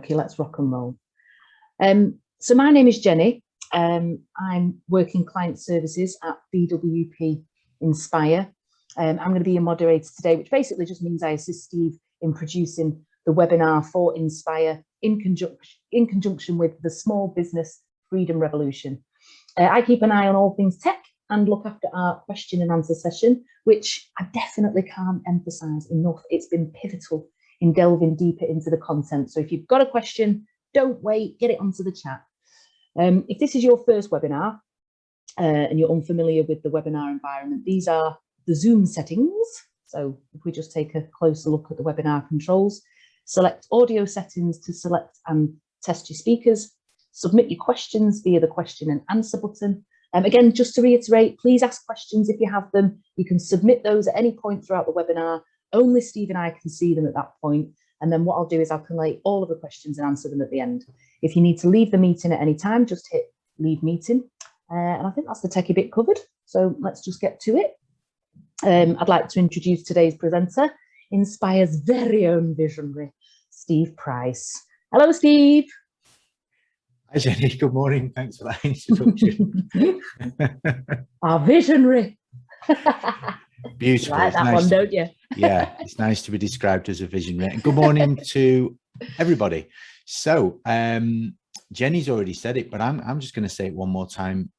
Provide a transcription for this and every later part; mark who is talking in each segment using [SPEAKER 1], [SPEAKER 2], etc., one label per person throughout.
[SPEAKER 1] Okay, let's rock and roll. So my name is Jenny. I'm working client services at BWP Inspire. I'm going to be a moderator today, which basically just means I assist Steve in producing the webinar for Inspire in conjunction with the Small Business Freedom Revolution. I keep an eye on all things tech and look after our question and answer session, which I definitely can't emphasize enough. It's been pivotal in delving deeper into the content. So if you've got a question, don't wait, get it onto the chat. If this is your first webinar and you're unfamiliar with the webinar environment, these are the Zoom settings. So if we just take a closer look at the webinar controls, select audio settings to select and test your speakers, submit your questions via the question and answer button. Again, just to reiterate, please ask questions if you have them. You can submit those at any point throughout the webinar. Only Steve and I can see them at that point. And then what I'll do is I'll collate all of the questions and answer them at the end. If you need to leave the meeting at any time, just hit leave meeting. And I think that's the techie bit covered. So let's just get to it. I'd like to introduce today's presenter, Inspire's very own visionary, Steve Price. Hello, Steve.
[SPEAKER 2] Hi, Jenny. Good morning. Thanks for that introduction.
[SPEAKER 1] Our visionary.
[SPEAKER 2] Beautiful.
[SPEAKER 1] You like that one, don't you?
[SPEAKER 2] Yeah, it's nice to be described as a visionary. And good morning to everybody. So Jenny's already said it, but I'm just going to say it one more time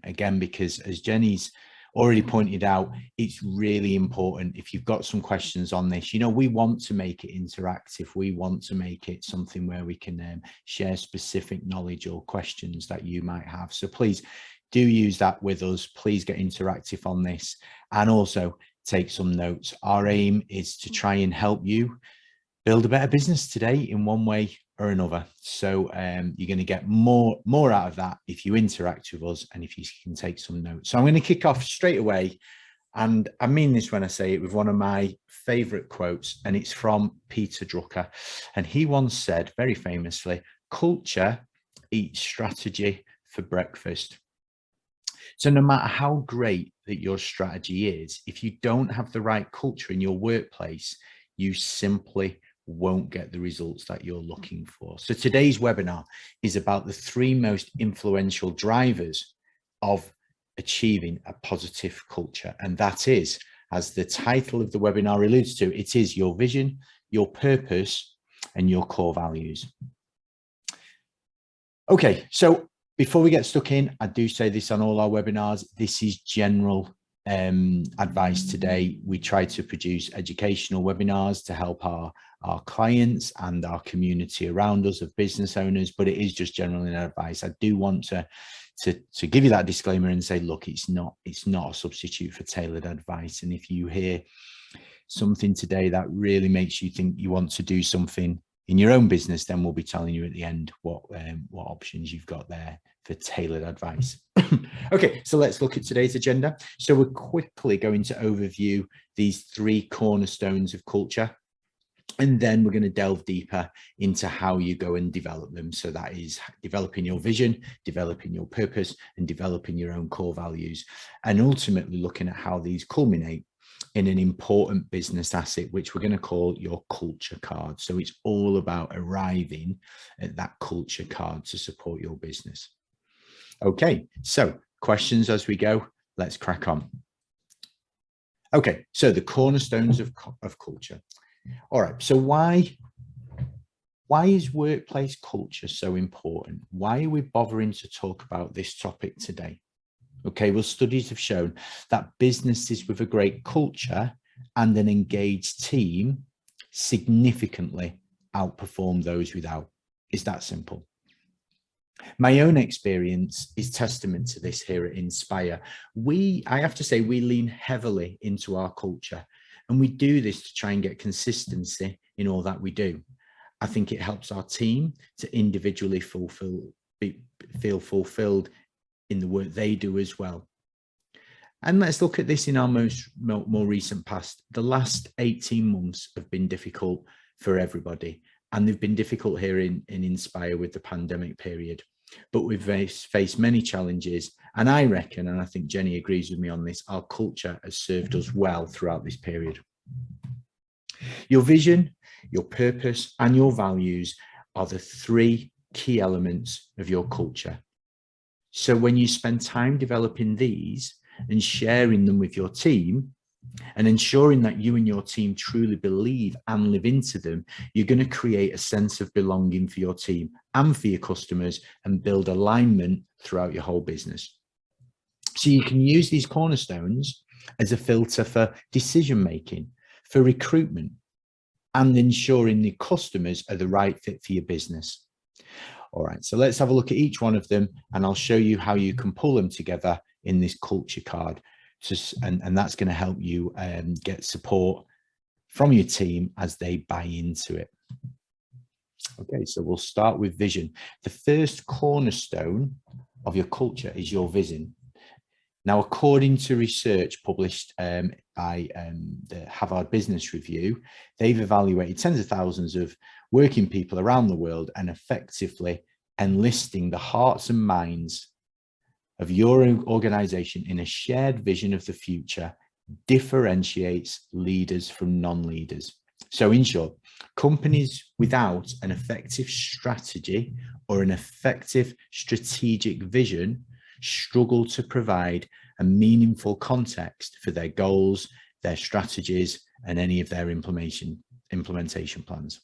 [SPEAKER 2] again, because as Jenny's already pointed out, it's really important. If you've got some questions on this, you know, we want to make it interactive. We want to make it something where we can share specific knowledge or questions that you might have. So please do use that with us. Please get interactive on this and also take some notes. Our aim is to try and help you build a better business today in one way or another. So you're going to get more out of that if you interact with us and if you can take some notes. So I'm going to kick off straight away, and I mean this when I say it, with one of my favorite quotes, and it's from Peter Drucker. And he once said very famously, "Culture eats strategy for breakfast." So no matter how great that your strategy is, if you don't have the right culture in your workplace, you simply won't get the results that you're looking for. So today's webinar is about the 3 most influential drivers of achieving a positive culture. And that is, as the title of the webinar alludes to, it is your vision, your purpose, and your core values. Okay, so before we get stuck in, I do say this on all our webinars, this is general advice today. We try to produce educational webinars to help our clients and our community around us of business owners, but it is just general advice. I do want to give you that disclaimer and say, look, it's not a substitute for tailored advice. And if you hear something today that really makes you think you want to do something in your own business, then we'll be telling you at the end what options you've got there for tailored advice. Okay, so let's look at today's agenda. So we're quickly going to overview these 3 cornerstones of culture, and then we're going to delve deeper into how you go and develop them. So that is developing your vision, developing your purpose, and developing your own core values, and ultimately looking at how these culminate in an important business asset, which we're going to call your culture card. So it's all about arriving at that culture card to support your business. Okay, so questions as we go. Let's crack on. Okay, so the cornerstones of culture. All right, so why is workplace culture so important? Why are we bothering to talk about this topic today? Okay, well, studies have shown that businesses with a great culture and an engaged team significantly outperform those without. It's that simple. My own experience is testament to this here at Inspire. I have to say, we lean heavily into our culture, and we do this to try and get consistency in all that we do. I think it helps our team to individually feel fulfilled in the work they do as well. And let's look at this in our more recent past. The last 18 months have been difficult for everybody, and they've been difficult here in Inspire with the pandemic period. But we've faced many challenges, and I reckon, and I think Jenny agrees with me on this, our culture has served us well throughout this period. Your vision, your purpose, and your values are the 3 key elements of your culture. So when you spend time developing these and sharing them with your team and ensuring that you and your team truly believe and live into them, you're going to create a sense of belonging for your team and for your customers and build alignment throughout your whole business. So you can use these cornerstones as a filter for decision making, for recruitment, and ensuring the customers are the right fit for your business. All right, so let's have a look at each one of them, and I'll show you how you can pull them together in this culture card. And that's going to help you get support from your team as they buy into it. Okay, so we'll start with vision. The first cornerstone of your culture is your vision. Now, according to research published by the Harvard Business Review, they've evaluated tens of thousands of working people around the world and effectively enlisting the hearts and minds of your organization in a shared vision of the future differentiates leaders from non-leaders. So in short, companies without an effective strategy or an effective strategic vision struggle to provide a meaningful context for their goals, their strategies, and any of their implementation plans.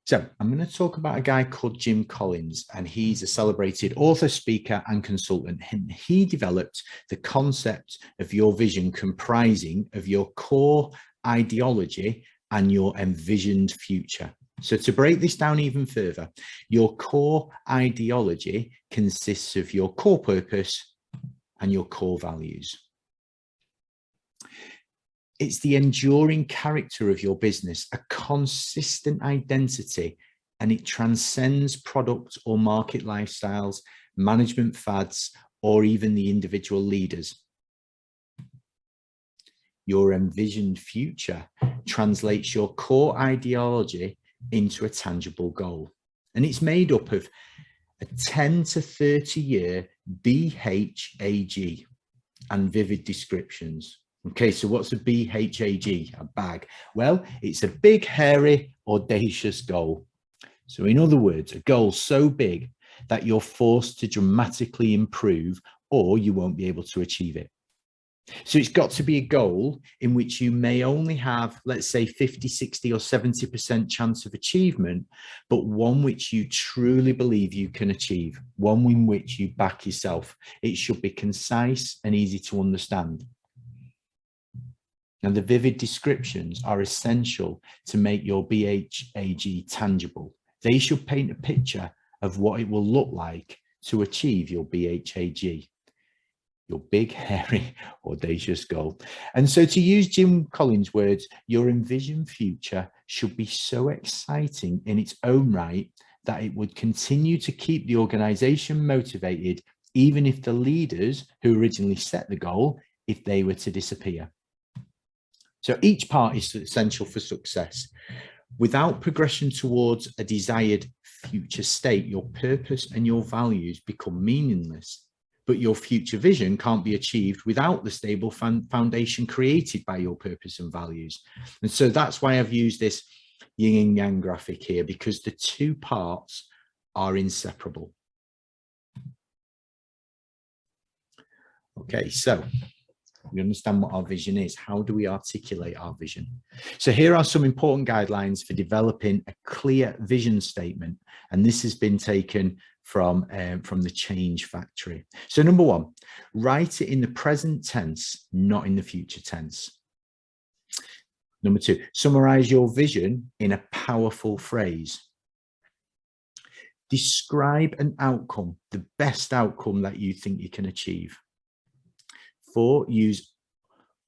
[SPEAKER 2] So I'm going to talk about a guy called Jim Collins, and he's a celebrated author, speaker, and consultant. And he developed the concept of your vision comprising of your core ideology and your envisioned future. So to break this down even further, your core ideology consists of your core purpose and your core values. It's the enduring character of your business, a consistent identity, and it transcends product or market lifestyles, management fads, or even the individual leaders. Your envisioned future translates your core ideology into a tangible goal. And it's made up of a 10 to 30 year BHAG and vivid descriptions. Okay, so what's a BHAG, a bag? Well, it's a big, hairy, audacious goal. So in other words, a goal so big that you're forced to dramatically improve or you won't be able to achieve it. So it's got to be a goal in which you may only have, let's say, 50, 60 or 70% chance of achievement, but one which you truly believe you can achieve, one in which you back yourself. It should be concise and easy to understand. Now, the vivid descriptions are essential to make your BHAG tangible. They should paint a picture of what it will look like to achieve your BHAG. Your big, hairy, audacious goal. And so to use Jim Collins' words, your envisioned future should be so exciting in its own right that it would continue to keep the organization motivated, even if the leaders who originally set the goal, if they were to disappear. So each part is essential for success. Without progression towards a desired future state, your purpose and your values become meaningless. But your future vision can't be achieved without the stable foundation created by your purpose and values. And so that's why I've used this yin and yang graphic here, because the two parts are inseparable. Okay, so we understand what our vision is. How do we articulate our vision? So here are some important guidelines for developing a clear vision statement. And this has been taken from the Change Factory. So number one, write it in the present tense, not in the future tense. Number two, summarize your vision in a powerful phrase. Describe an outcome, the best outcome that you think you can achieve. 4, use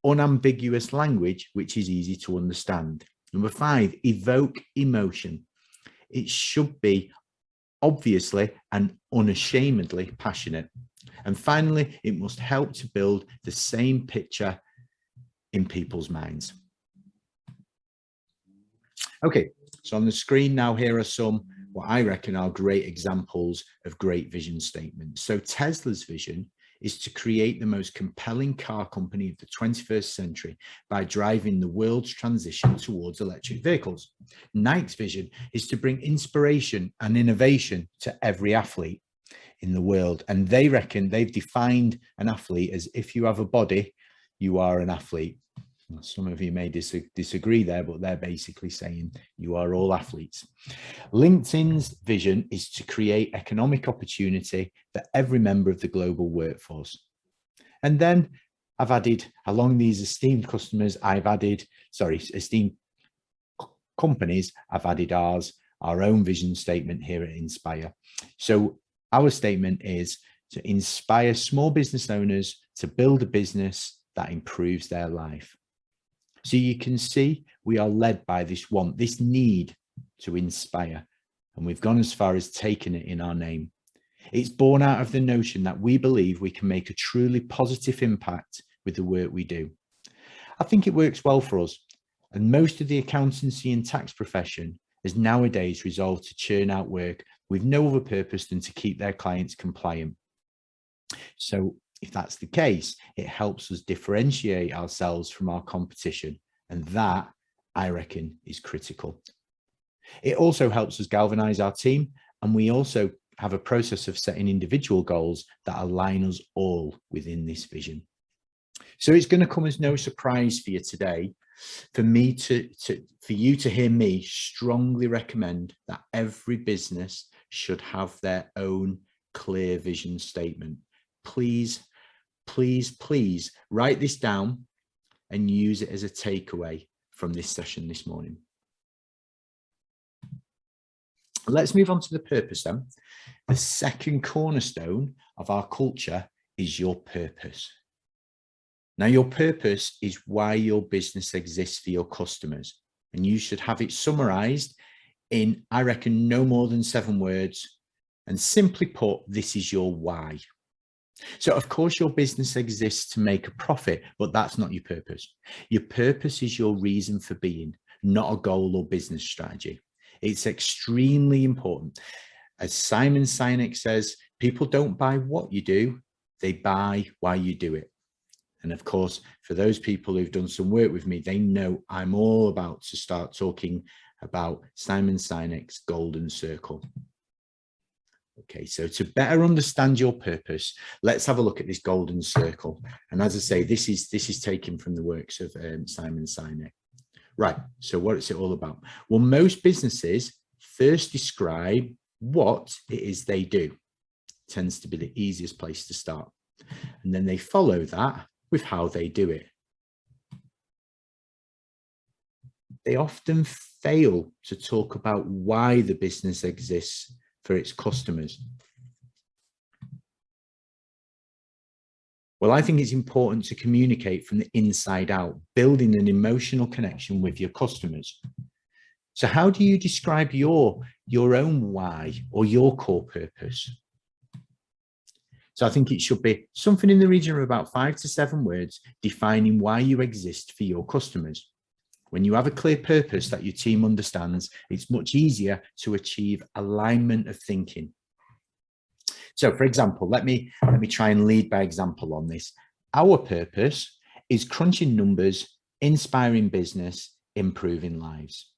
[SPEAKER 2] unambiguous language, which is easy to understand. Number 5, evoke emotion. It should be obviously and unashamedly passionate. And finally, it must help to build the same picture in people's minds. Okay, so on the screen now, here are some what I reckon are great examples of great vision statements. So Tesla's vision is to create the most compelling car company of the 21st century by driving the world's transition towards electric vehicles. Nike's vision is to bring inspiration and innovation to every athlete in the world. And they reckon they've defined an athlete as if you have a body, you are an athlete. Some of you may disagree there, but they're basically saying you are all athletes. LinkedIn's vision is to create economic opportunity for every member of the global workforce. And then I've added, along these esteemed companies, I've added our own vision statement here at Inspire. So our statement is to inspire small business owners to build a business that improves their life. So you can see we are led by this want, this need to inspire. And we've gone as far as taking it in our name. It's born out of the notion that we believe we can make a truly positive impact with the work we do. I think it works well for us. And most of the accountancy and tax profession has nowadays resolved to churn out work with no other purpose than to keep their clients compliant. So if that's the case, it helps us differentiate ourselves from our competition. And that, I reckon, is critical. It also helps us galvanize our team. And we also have a process of setting individual goals that align us all within this vision. So it's going to come as no surprise for you today, for you to hear me strongly recommend that every business should have their own clear vision statement. Please write this down and use it as a takeaway from this session this morning. Let's move on to the purpose then. The second cornerstone of our culture is your purpose. Now, your purpose is why your business exists for your customers, and you should have it summarized in, I reckon, no more than 7 words. And simply put, this is your why. So of course your business exists to make a profit, but that's not your purpose. Your purpose is your reason for being, not a goal or business strategy. It's extremely important. As Simon Sinek says, people don't buy what you do, they buy why you do it. And of course, for those people who've done some work with me, they know I'm all about to start talking about Simon Sinek's golden circle. Okay, so to better understand your purpose, let's have a look at this golden circle. And as I say, this is taken from the works of Simon Sinek. Right, so what is it all about? Well, most businesses first describe what it is they do. It tends to be the easiest place to start. And then they follow that with how they do it. They often fail to talk about why the business exists for its customers. Well, I think it's important to communicate from the inside out, building an emotional connection with your customers. So how do you describe your own why or your core purpose? So I think it should be something in the region of about 5 to 7 words defining why you exist for your customers. When you have a clear purpose that your team understands, it's much easier to achieve alignment of thinking. So for example, let me try and lead by example on this. Our purpose is crunching numbers, inspiring business, improving lives.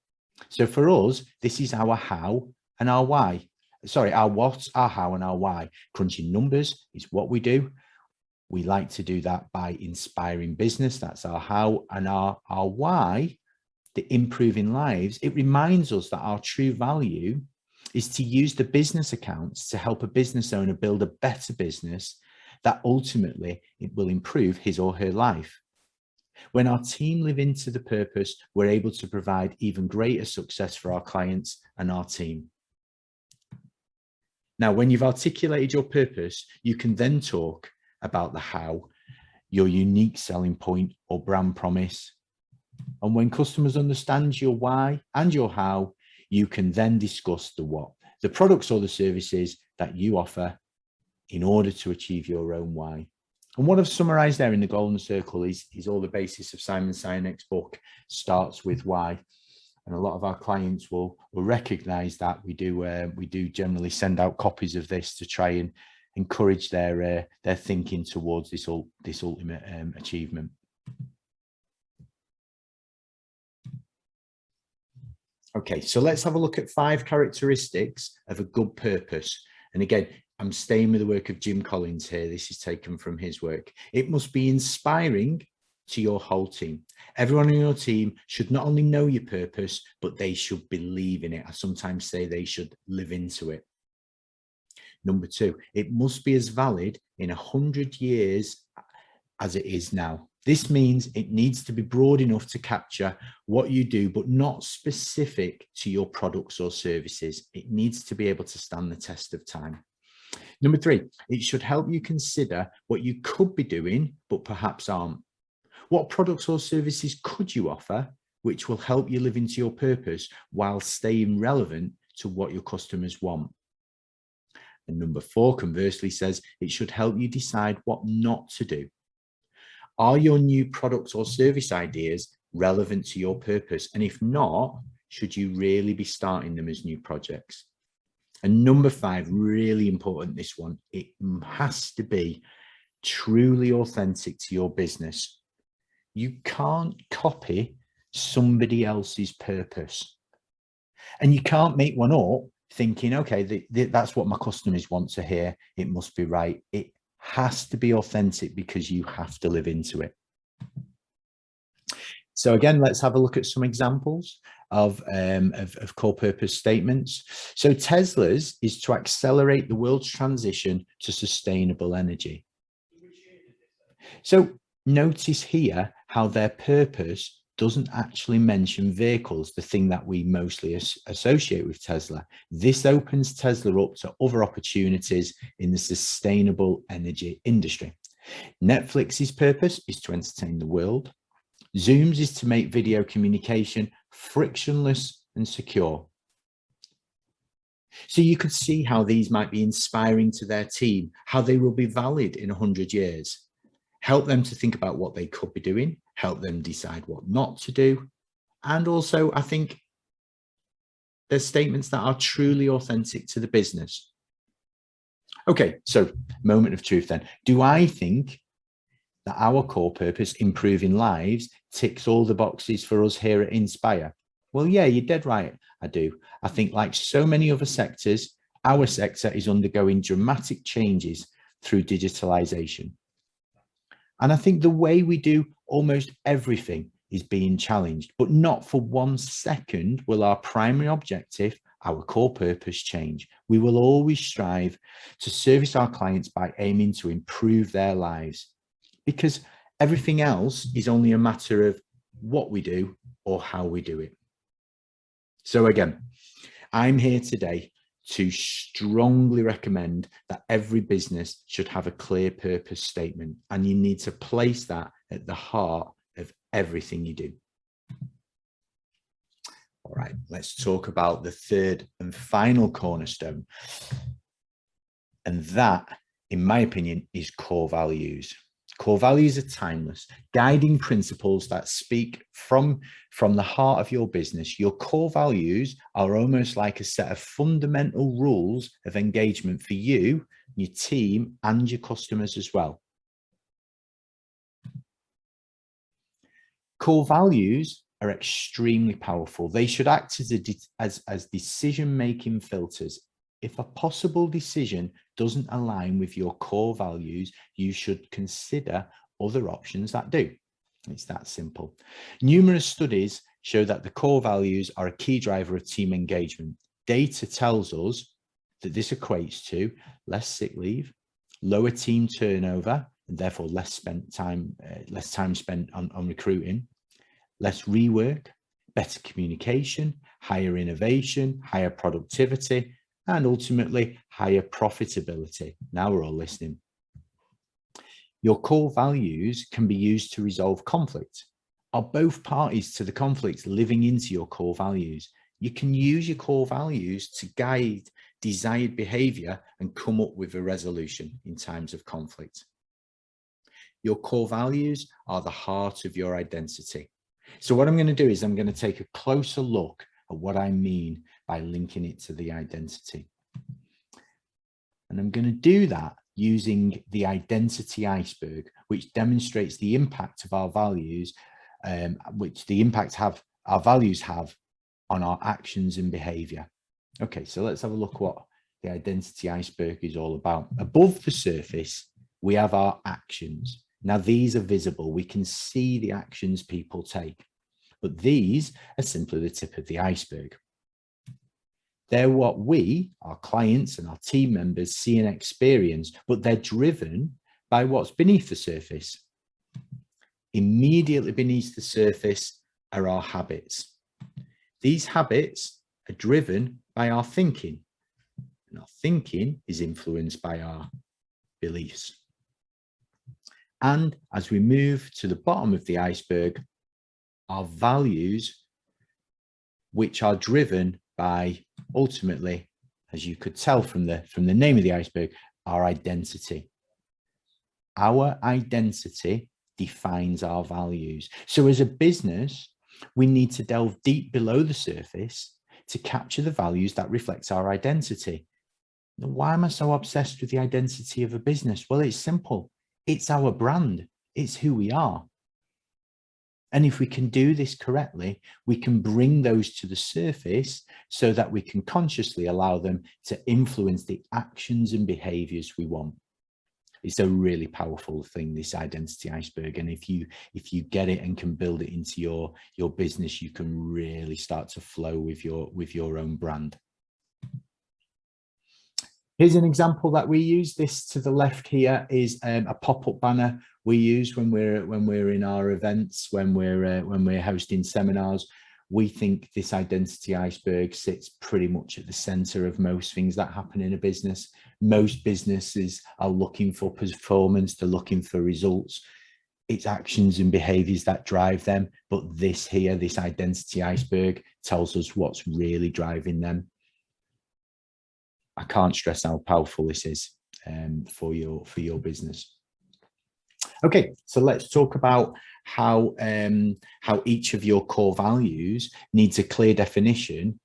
[SPEAKER 2] So for us, this is our how and our why. Sorry, our what, our how and our why. Crunching numbers is what we do. We like to do that by inspiring business. That's our how. And our why, the improving lives, it reminds us that our true value is to use the business accounts to help a business owner build a better business that ultimately it will improve his or her life. When our team live into the purpose, we're able to provide even greater success for our clients and our team. Now, when you've articulated your purpose, you can then talk about the how, your unique selling point or brand promise. And when customers understand your why and your how, you can then discuss the what, the products or the services that you offer in order to achieve your own why. And what I've summarized there in the golden circle is all the basis of Simon Sinek's book, Starts With Why. And a lot of our clients will recognize that. We do generally send out copies of this to try and encourage their thinking towards this ultimate achievement. Okay, so let's have a look at 5 characteristics of a good purpose. And again, I'm staying with the work of Jim Collins here. This is taken from his work. It must be inspiring to your whole team. Everyone in your team should not only know your purpose, but they should believe in it. I sometimes say they should live into it. Number 2, it must be as valid in 100 years as it is now. This means it needs to be broad enough to capture what you do, but not specific to your products or services. It needs to be able to stand the test of time. Number 3, it should help you consider what you could be doing, but perhaps aren't. What products or services could you offer, which will help you live into your purpose while staying relevant to what your customers want? And number 4, conversely, says it should help you decide what not to do. Are your new products or service ideas relevant to your purpose? And if not, should you really be starting them as new projects? And number 5, really important, this one, it has to be truly authentic to your business. You can't copy somebody else's purpose. And you can't make one up thinking, okay, that's what my customers want to hear. It must be right. It has to be authentic because you have to live into it. So again, let's have a look at some examples of core purpose statements. So Tesla's is to accelerate the world's transition to sustainable energy. So notice here how their purpose doesn't actually mention vehicles, the thing that we mostly associate with Tesla. This opens Tesla up to other opportunities in the sustainable energy industry. Netflix's purpose is to entertain the world. Zoom's is to make video communication frictionless and secure. So you could see how these might be inspiring to their team, how they will be valid in 100 years. Help them to think about what they could be doing, help them decide what not to do. And also, I think there's statements that are truly authentic to the business. Okay, so moment of truth then. Do I think that our core purpose, improving lives, ticks all the boxes for us here at Inspire? Well, yeah, you're dead right, I do. I think like so many other sectors, our sector is undergoing dramatic changes through digitalization. And I think the way we do almost everything is being challenged, but not for 1 second will our primary objective, our core purpose, change. We will always strive to service our clients by aiming to improve their lives, because everything else is only a matter of what we do or how we do it. So again, I'm here today to strongly recommend that every business should have a clear purpose statement, and you need to place that at the heart of everything you do. All right, let's talk about the 3rd and final cornerstone. And that, in my opinion, is core values. Core values are timeless, guiding principles that speak from the heart of your business. Your core values are almost like a set of fundamental rules of engagement for you, your team, and your customers as well. Core values are extremely powerful. They should act as decision-making filters. If a possible decision doesn't align with your core values, you should consider other options that do. It's that simple. Numerous studies show that the core values are a key driver of team engagement. Data tells us that this equates to less sick leave, lower team turnover, and therefore less time spent on recruiting, less rework, better communication, higher innovation, higher productivity, and ultimately higher profitability. Now we're all listening. Your core values can be used to resolve conflict. Are both parties to the conflict living into your core values? You can use your core values to guide desired behavior and come up with a resolution in times of conflict. Your core values are the heart of your identity. So what I'm going to do is I'm going to take a closer look at what I mean by linking it to the identity. And I'm going to do that using the identity iceberg, which demonstrates the impact of our values, which the impact our values have on our actions and behavior. Okay, so let's have a look what the identity iceberg is all about. Above the surface, we have our actions. Now, these are visible. We can see the actions people take, but these are simply the tip of the iceberg. They're what we, our clients and our team members, see and experience, but they're driven by what's beneath the surface. Immediately beneath the surface are our habits. These habits are driven by our thinking, and our thinking is influenced by our beliefs. And as we move to the bottom of the iceberg, our values, which are driven by, ultimately, as you could tell from the name of the iceberg, our identity. Our identity defines our values. So as a business, we need to delve deep below the surface to capture the values that reflect our identity. Now, why am I so obsessed with the identity of a business? Well, it's simple. It's our brand. It's who we are. And if we can do this correctly, we can bring those to the surface so that we can consciously allow them to influence the actions and behaviors we want. It's a really powerful thing, this identity iceberg. And if you get it and can build it into your business, you can really start to flow with your own brand. Here's an example that we use. This to the left here is a pop-up banner we use when we're in our events, when we're hosting seminars. We think this identity iceberg sits pretty much at the center of most things that happen in a business. Most businesses are looking for performance, they're looking for results. It's actions and behaviors that drive them. But this here, this identity iceberg, tells us what's really driving them. I can't stress how powerful this is for your business. Okay, so let's talk about how each of your core values needs a clear definition.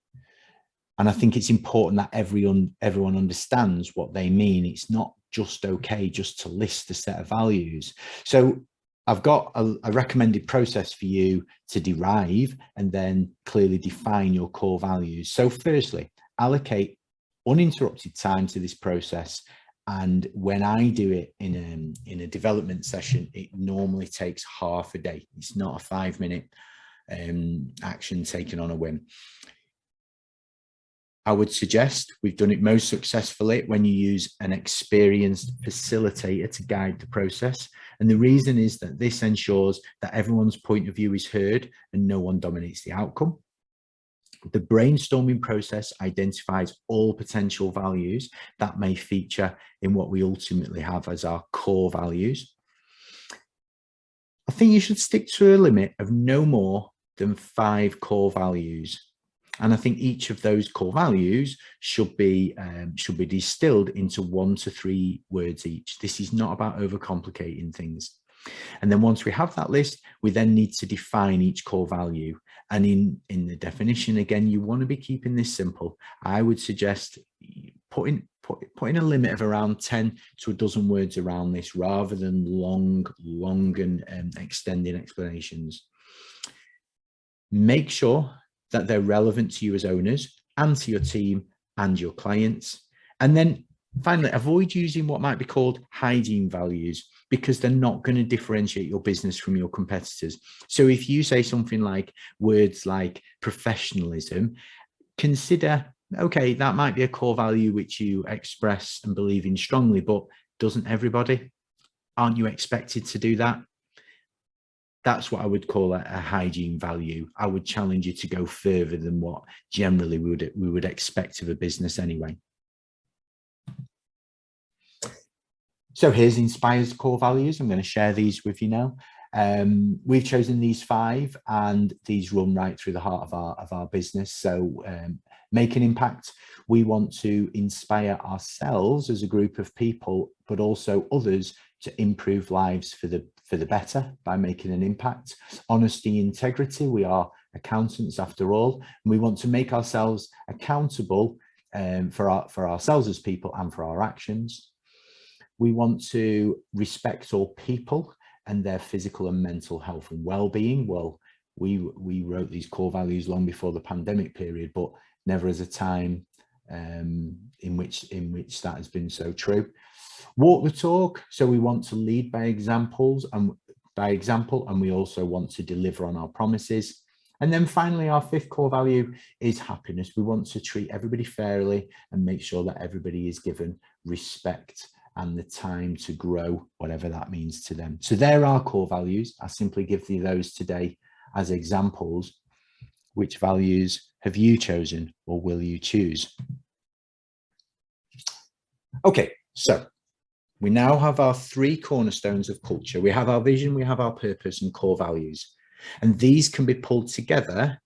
[SPEAKER 2] And I think it's important that everyone understands what they mean. It's not just okay just to list a set of values. So I've got a recommended process for you to derive and then clearly define your core values. So firstly, allocate uninterrupted time to this process. And when I do it in a development session, it normally takes half a day. It's not a 5-minute action taken on a whim. I would suggest we've done it most successfully when you use an experienced facilitator to guide the process. And the reason is that this ensures that everyone's point of view is heard and no one dominates the outcome. The brainstorming process identifies all potential values that may feature in what we ultimately have as our core values. I think you should stick to a limit of no more than 5 core values. And I think each of those core values should be distilled into 1 to 3 words each. This is not about overcomplicating things. And then once we have that list, we then need to define each core value. And in the definition, again, you want to be keeping this simple. I would suggest putting a limit of around 10 to a dozen words around this, rather than long and extending explanations. Make sure that they're relevant to you as owners and to your team and your clients. And then finally, avoid using what might be called hygiene values, because they're not going to differentiate your business from your competitors. So if you say something like words like professionalism, consider, okay, that might be a core value which you express and believe in strongly, but doesn't everybody? Aren't you expected to do that? That's what I would call a hygiene value. I would challenge you to go further than what generally we would expect of a business anyway. So here's Inspire's core values. I'm going to share these with you now. We've chosen these 5, and these run right through the heart of our business. So make an impact. We want to inspire ourselves as a group of people, but also others to improve lives for the better by making an impact. Honesty, integrity. We are accountants after all, and we want to make ourselves accountable for ourselves as people and for our actions. We want to respect all people and their physical and mental health and well-being. Well, we wrote these core values long before the pandemic period, but never as a time in which that has been so true. Walk the talk. So we want to lead by example, and we also want to deliver on our promises. And then finally, our fifth core value is happiness. We want to treat everybody fairly and make sure that everybody is given respect and the time to grow, whatever that means to them. So there are core values. I simply give you those today as examples. Which values have you chosen, or will you choose? Okay, so we now have our three cornerstones of culture. We have our vision, we have our purpose, and core values. And these can be pulled together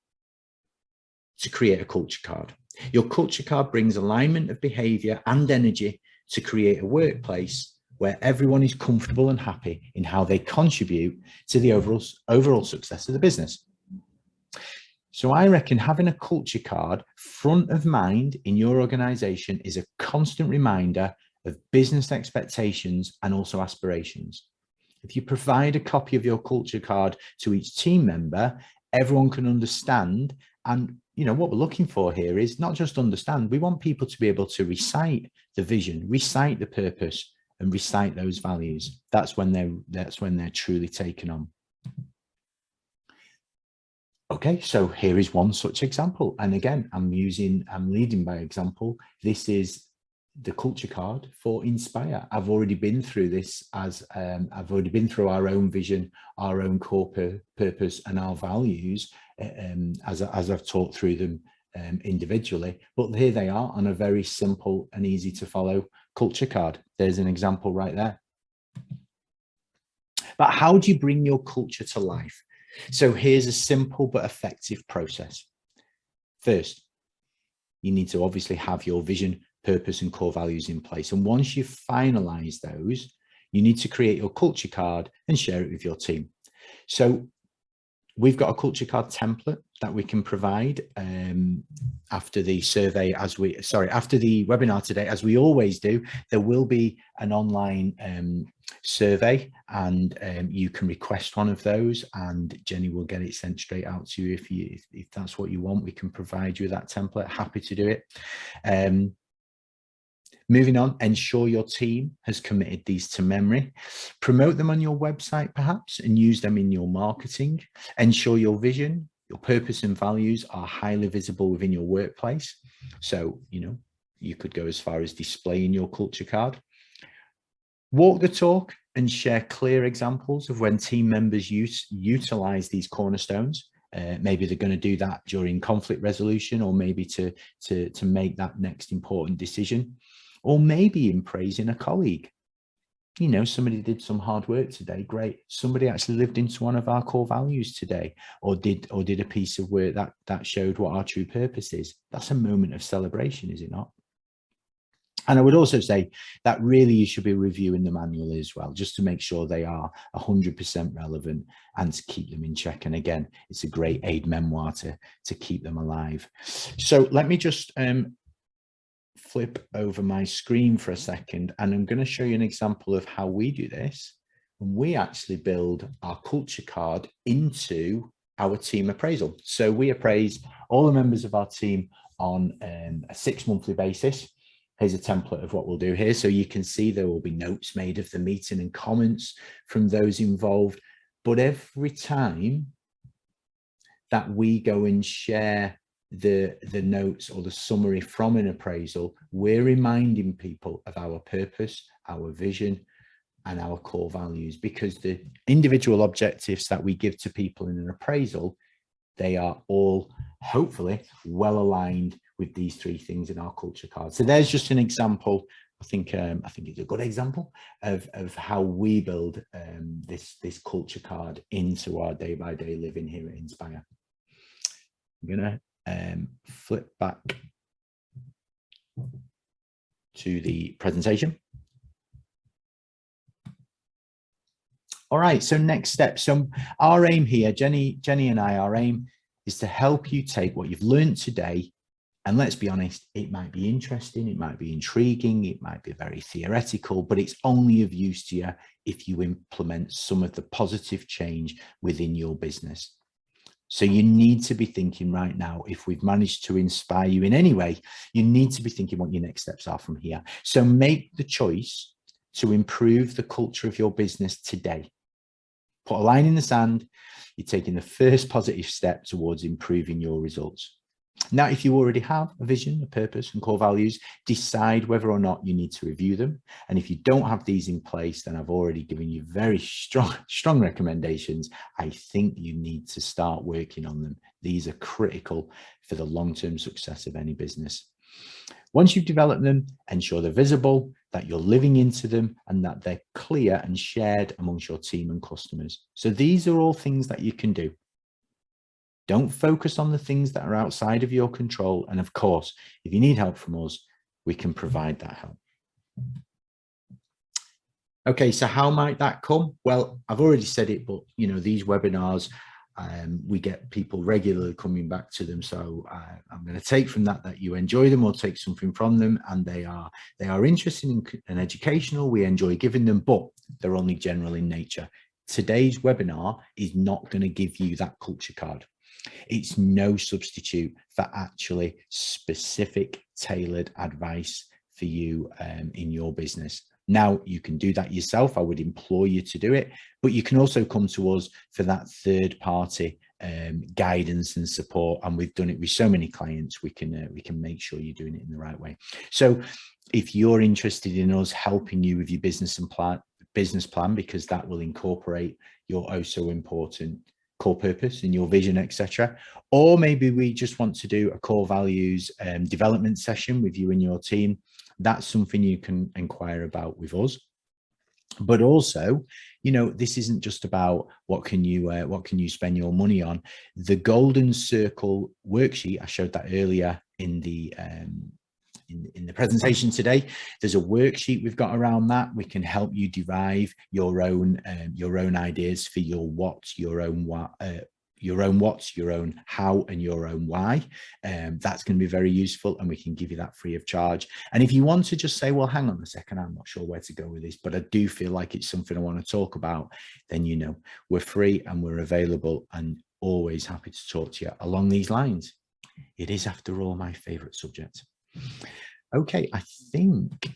[SPEAKER 2] to create a culture card. Your culture card brings alignment of behavior and energy to create a workplace where everyone is comfortable and happy in how they contribute to the overall success of the business. So I reckon having a culture card front of mind in your organization is a constant reminder of business expectations and also aspirations. If you provide a copy of your culture card to each team member, everyone can understand. And you know what we're looking for here is not just understand. We want people to be able to recite the vision, recite the purpose, and recite those values. That's when they're truly taken on. Okay, so here is one such example. And again, I'm leading by example. This is the culture card for Inspire. I've already been through this I've already been through our own vision, our own core purpose, and our values as I've talked through them individually. But here they are on a very simple and easy to follow culture card. There's an example right there. But how do you bring your culture to life? So here's a simple but effective process. First, you need to obviously have your vision, purpose, and core values in place. And once you've finalized those, you need to create your culture card and share it with your team. So we've got a culture card template that we can provide after the survey, after the webinar today, as we always do. There will be an online survey, and you can request one of those, and Jenny will get it sent straight out to you if that's what you want. We can provide you that template. Happy to do it. Moving on, ensure your team has committed these to memory. Promote them on your website, perhaps, and use them in your marketing. Ensure your vision, your purpose, and values are highly visible within your workplace. So, you know, you could go as far as displaying your culture card. Walk the talk and share clear examples of when team members utilize these cornerstones. Maybe they're going to do that during conflict resolution, or maybe to make that next important decision. Or maybe in praising a colleague. You know, somebody did some hard work today, great. Somebody actually lived into one of our core values today, or did a piece of work that showed what our true purpose is. That's a moment of celebration, is it not? And I would also say that really you should be reviewing them annually as well, just to make sure they are 100% relevant and to keep them in check. And again, it's a great aid memoir to keep them alive. So let me just flip over my screen for a second, and I'm going to show you an example of how we do this. And we actually build our culture card into our team appraisal. So we appraise all the members of our team on a 6-monthly basis. Here's a template of what we'll do here. So you can see there will be notes made of the meeting and comments from those involved. But every time that we go and share the notes or the summary from an appraisal, we're reminding people of our purpose, our vision, and our core values, because the individual objectives that we give to people in an appraisal, they are all hopefully well aligned with these 3 things in our culture card. So there's just an example. I think it's a good example of how we build this culture card into our day-by-day living here at Inspire. I'm gonna flip back to the presentation. All right, so next step. So our aim here, Jenny and I, our aim is to help you take what you've learned today And let's be honest, it might be interesting, it might be intriguing, it might be very theoretical, but it's only of use to you if you implement some of the positive change within your business. So you need to be thinking right now, if we've managed to inspire you in any way, you need to be thinking what your next steps are from here. So make the choice to improve the culture of your business today. Put a line in the sand. You're taking the first positive step towards improving your results. Now, if you already have a vision, a purpose, and core values, decide whether or not you need to review them. And if you don't have these in place, then I've already given you very strong recommendations. I think you need to start working on them. These are critical for the long-term success of any business. Once you've developed them, ensure they're visible, that you're living into them, and that they're clear and shared amongst your team and customers. So these are all things that you can do. Don't focus on the things that are outside of your control. And of course, if you need help from us, we can provide that help. Okay, so how might that come? Well, I've already said it, but you know, these webinars, we get people regularly coming back to them. So I'm going to take from that you enjoy them or take something from them, and they are interesting and educational. We enjoy giving them, but they're only general in nature. Today's webinar is not going to give you that culture card. It's no substitute for actually specific tailored advice for you in your business. Now, you can do that yourself. I would implore you to do it, but you can also come to us for that third party guidance and support. And we've done it with so many clients, we can make sure you're doing it in the right way. So if you're interested in us helping you with your business plan, because that will incorporate your oh so important core purpose and your vision, etc. Or maybe we just want to do a core values development session with you and your team. That's something you can inquire about with us. But also, you know, this isn't just about what can you spend your money on. The Golden Circle worksheet, I showed that earlier in the presentation today. There's a worksheet we've got around that. We can help you derive your own ideas for your what, your own what, your own how, and your own why. That's going to be very useful, and we can give you that free of charge. And if you want to just say, well, hang on a second, I'm not sure where to go with this, but I do feel like it's something I want to talk about, then you know we're free and we're available, and always happy to talk to you along these lines. It is, after all, my favorite subject. Okay, I think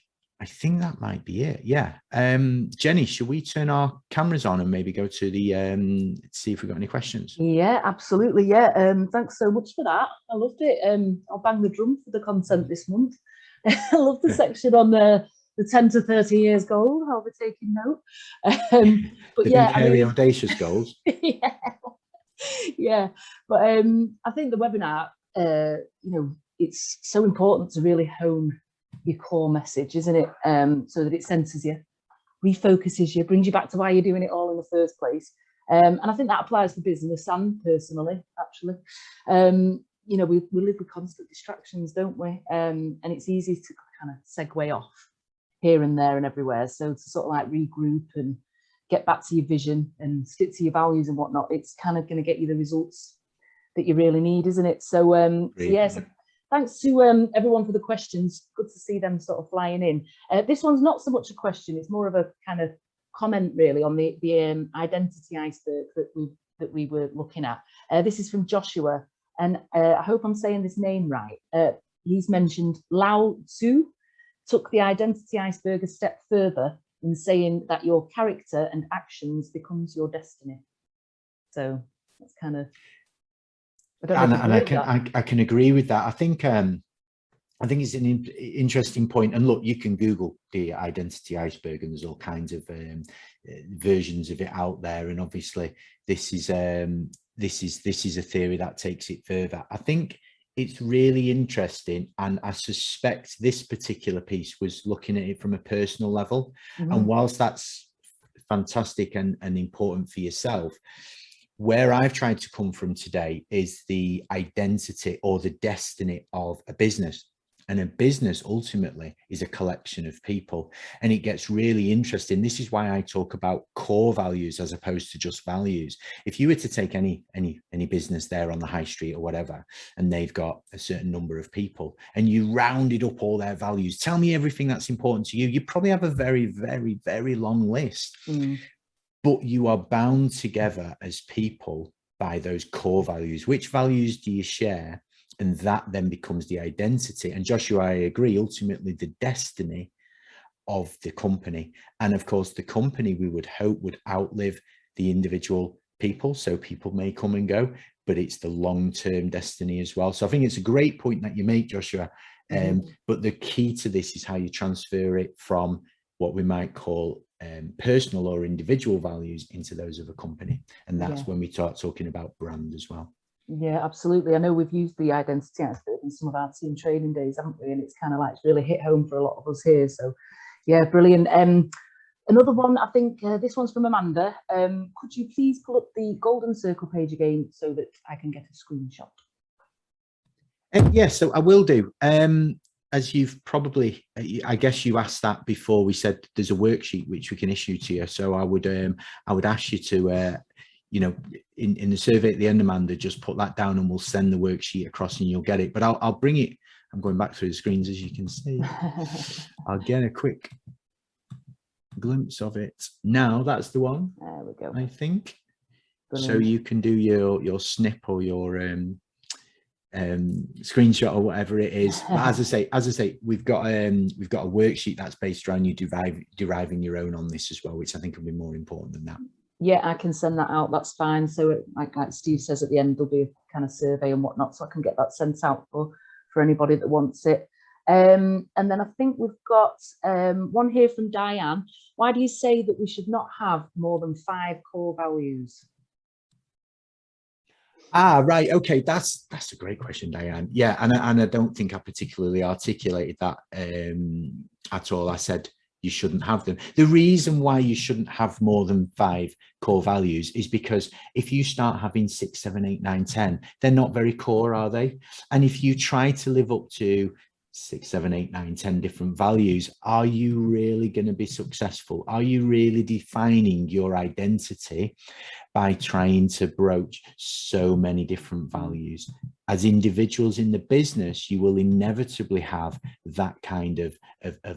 [SPEAKER 2] that might be it. Yeah. Jenny, should we turn our cameras on and maybe go to the see if we've got any questions?
[SPEAKER 1] Yeah, absolutely. Yeah. Thanks so much for that. I loved it. I'll bang the drum for the content this month. I love the section on the 10 to 30 years goal. I'll be taking note. But
[SPEAKER 2] the
[SPEAKER 1] yeah,
[SPEAKER 2] big, hairy, audacious goals.
[SPEAKER 1] Yeah. But I think the webinar, you know, it's so important to really hone your core message, isn't it? So that it centers you, refocuses you, brings you back to why you're doing it all in the first place. And I think that applies to business and personally, actually. You know, we live with constant distractions, don't we? And it's easy to kind of segue off here and there and everywhere. So to sort of like regroup and get back to your vision and stick to your values and whatnot, it's kind of going to get you the results that you really need, isn't it? So, yes. Thanks to everyone for the questions. Good to see them sort of flying in. This one's not so much a question, it's more of a kind of comment really on the identity iceberg that we were looking at. This is from Joshua, and I hope I'm saying this name right. He's mentioned Lao Tzu took the identity iceberg a step further in saying that your character and actions becomes your destiny. So that's kind of,
[SPEAKER 2] I can agree with that. I think it's an interesting point. And look, you can Google the identity iceberg, and there's all kinds of versions of it out there. And obviously, this is a theory that takes it further. I think it's really interesting, and I suspect this particular piece was looking at it from a personal level. And whilst that's fantastic and important for yourself, where I've tried to come from today is the identity or the destiny of a business. And a business ultimately is a collection of people, and it gets really interesting. This is why I talk about core values as opposed to just values. If you were to take any business there on the high street or whatever, and they've got a certain number of people, and you rounded up all their values, tell me everything that's important to you, you probably have a very, very, very long list. But you are bound together as people by those core values. Which values do you share? And that then becomes the identity. And Joshua, I agree, ultimately the destiny of the company. And of course, the company, we would hope, would outlive the individual people. So people may come and go, but it's the long-term destiny as well. So I think it's a great point that you make, Joshua. But the key to this is how you transfer it from what we might call personal or individual values into those of a company. And that's when we start talking about brand as well.
[SPEAKER 1] Yeah, absolutely. I know we've used the identity aspect in some of our team training days, haven't we? And it's kind of like really hit home for a lot of us here. So yeah, brilliant. Another one, I think this one's from Amanda. Could you please pull up the golden circle page again so that I can get a screenshot?
[SPEAKER 2] Yes, so I will do. As you've probably, I guess you asked that before we said there's a worksheet which we can issue to you. So I would ask you to, you know, in the survey at the end, Amanda, just put that down and we'll send the worksheet across and you'll get it. But I'll bring it. I'm going back through the screens, as you can see. I'll get a quick glimpse of it now. That's the one.
[SPEAKER 1] There we go.
[SPEAKER 2] I think.
[SPEAKER 1] Brilliant.
[SPEAKER 2] So you can do your snip or your screenshot or whatever it is. But as I say, we've got a worksheet that's based around you deriving your own on this as well, which I think will be more important than that.
[SPEAKER 1] Yeah, I can send that out. That's fine. So like Steve says at the end, there'll be a kind of survey and whatnot, so I can get that sent out for anybody that wants it. And then I think we've got one here from Diane. Why do you say that we should not have more than 5 core values?
[SPEAKER 2] Right. Okay. That's a great question, Diane. Yeah. And I don't think I particularly articulated that at all. I said you shouldn't have them. The reason why you shouldn't have more than 5 core values is because if you start having 6, 7, 8, 9, 10, they're not very core, are they? And if you try to live up to 6, 7, 8, 9, 10 different values, are you really going to be successful? Are you really defining your identity by trying to broach so many different values? As individuals in the business, you will inevitably have that kind of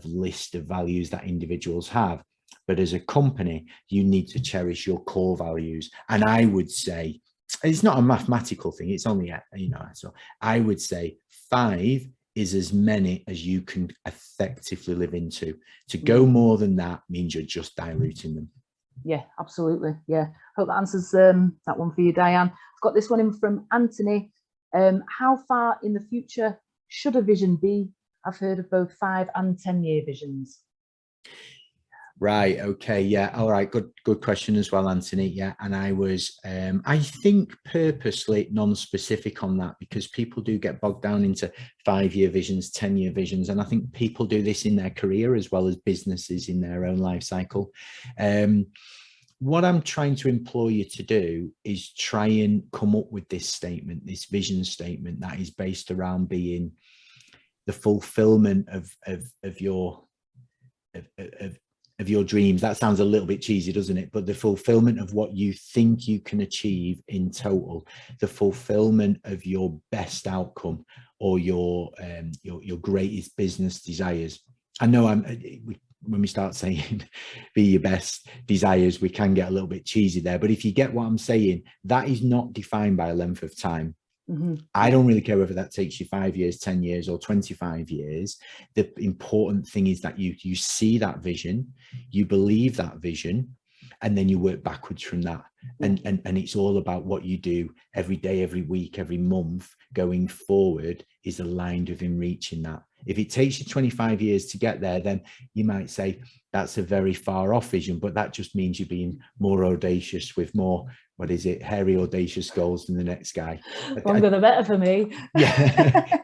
[SPEAKER 2] list of values that individuals have. But as a company, you need to cherish your core values. And I would say, it's not a mathematical thing, it's only, you know, so I would say 5 is as many as you can effectively live into. To go more than that means you're just diluting them.
[SPEAKER 1] Yeah, absolutely. Yeah, hope that answers that one for you, Diane. I've got this one in from Anthony. How far in the future should a vision be? I've heard of both 5 and 10-year visions.
[SPEAKER 2] Right. Okay. Yeah. All right. Good question as well, Anthony. Yeah. And I was, I think, purposely non-specific on that because people do get bogged down into 5-year visions, 10-year visions. And I think people do this in their career as well as businesses in their own life cycle. What I'm trying to implore you to do is try and come up with this statement, this vision statement that is based around being the fulfillment of your dreams. That sounds a little bit cheesy, doesn't it? But the fulfillment of what you think you can achieve in total, the fulfillment of your best outcome or your greatest business desires. I know when we start saying be your best desires, we can get a little bit cheesy there. But if you get what I'm saying, that is not defined by a length of time. I don't really care whether that takes you 5 years, 10 years, or 25 years. The important thing is that you see that vision, you believe that vision, and then you work backwards from that. And it's all about what you do every day, every week, every month going forward is aligned with in reaching that. If it takes you 25 years to get there, then you might say that's a very far off vision, but that just means you're being more audacious with more, what is it, hairy, audacious goals than the next guy.
[SPEAKER 1] Longer the better for me.
[SPEAKER 2] Yeah.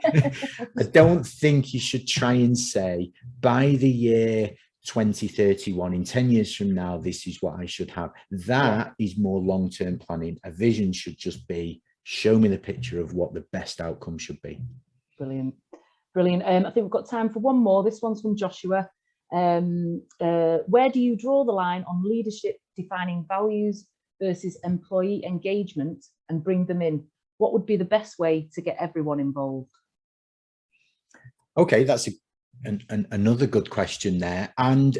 [SPEAKER 2] I don't think you should try and say by the year 2031, in 10 years from now, this is what I should have. That is more long-term planning. A vision should just be, show me the picture of what the best outcome should be.
[SPEAKER 1] Brilliant. Brilliant. I think we've got time for one more. This one's from Joshua. Where do you draw the line on leadership defining values versus employee engagement and bring them in? What would be the best way to get everyone involved?
[SPEAKER 2] Okay, that's another good question there. And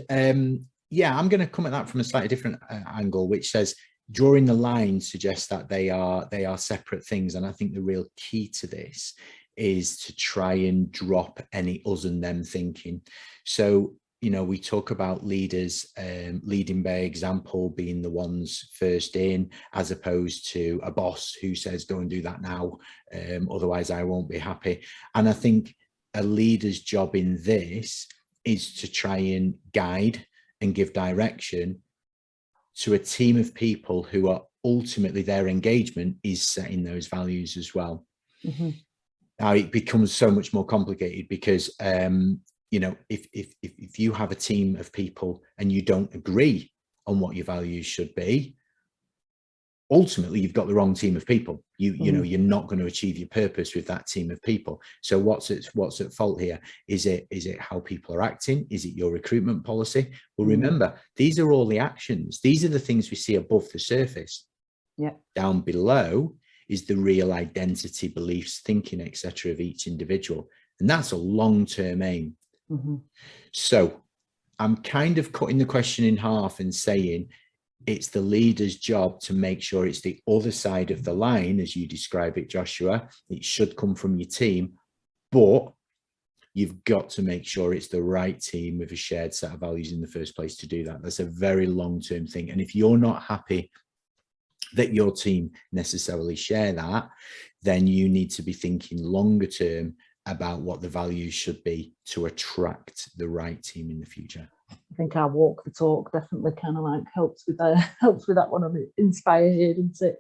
[SPEAKER 2] yeah, I'm going to come at that from a slightly different angle, which says drawing the line suggests that they are separate things. And I think the real key to this is to try and drop any us and them thinking. So, you know, we talk about leaders leading by example, being the ones first in, as opposed to a boss who says, go and do that now, otherwise I won't be happy. And I think a leader's job in this is to try and guide and give direction to a team of people who are ultimately, their engagement is setting those values as well.
[SPEAKER 1] Mm-hmm.
[SPEAKER 2] Now it becomes so much more complicated because you know, if you have a team of people and you don't agree on what your values should be, ultimately you've got the wrong team of people. You know, you're not going to achieve your purpose with that team of people. So what's at fault here? Is it how people are acting? Is it your recruitment policy? Well, remember, these are all the actions. These are the things we see above the surface.
[SPEAKER 1] Yeah. Down
[SPEAKER 2] below is the real identity, beliefs, thinking, etc. of each individual. And that's a long-term aim. So I'm kind of cutting the question in half and saying it's the leader's job to make sure it's the other side of the line, as you describe it, Joshua. It should come from your team, but you've got to make sure it's the right team with a shared set of values in the first place to do that. That's a very long-term thing. And if you're not happy that your team necessarily share that, then you need to be thinking longer term about what the values should be to attract the right team in the future.
[SPEAKER 1] I think our walk the talk definitely kind of like helps with that one on Inspire here, doesn't it?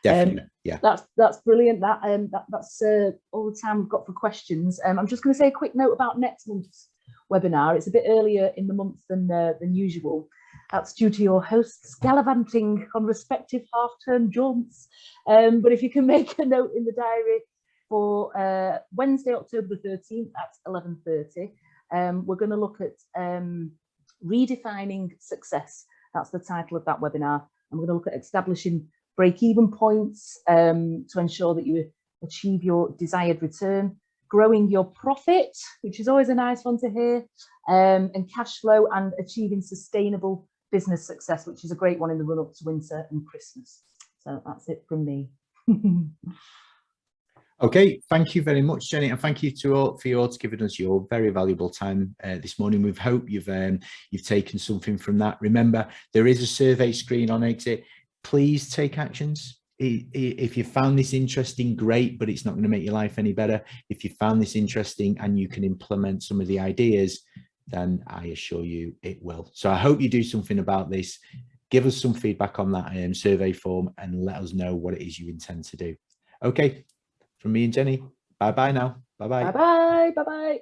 [SPEAKER 2] Definitely, yeah.
[SPEAKER 1] That's brilliant. That's all the time we've got for questions. I'm just going to say a quick note about next month's webinar. It's a bit earlier in the month than usual. That's due to your hosts gallivanting on respective half-term jaunts. But if you can make a note in the diary for Wednesday, October the 13th at 11:30, we're going to look at redefining success. That's the title of that webinar. And we're going to look at establishing break-even points to ensure that you achieve your desired return, growing your profit, which is always a nice one to hear, and cash flow, and achieving sustainable business success, which is a great one in the run-up to winter and Christmas. So that's it from me.
[SPEAKER 2] Okay, thank you very much, Jenny, and thank you to all for giving us your very valuable time this morning. We hope you've taken something from that. Remember, there is a survey screen on exit. Please take actions. If you found this interesting, great, but it's not going to make your life any better. If you found this interesting and you can implement some of the ideas, then I assure you it will. So I hope you do something about this. Give us some feedback on that survey form and let us know what it is you intend to do. Okay. From me and Jenny, bye-bye now. Bye-bye.
[SPEAKER 1] Bye-bye. Bye-bye.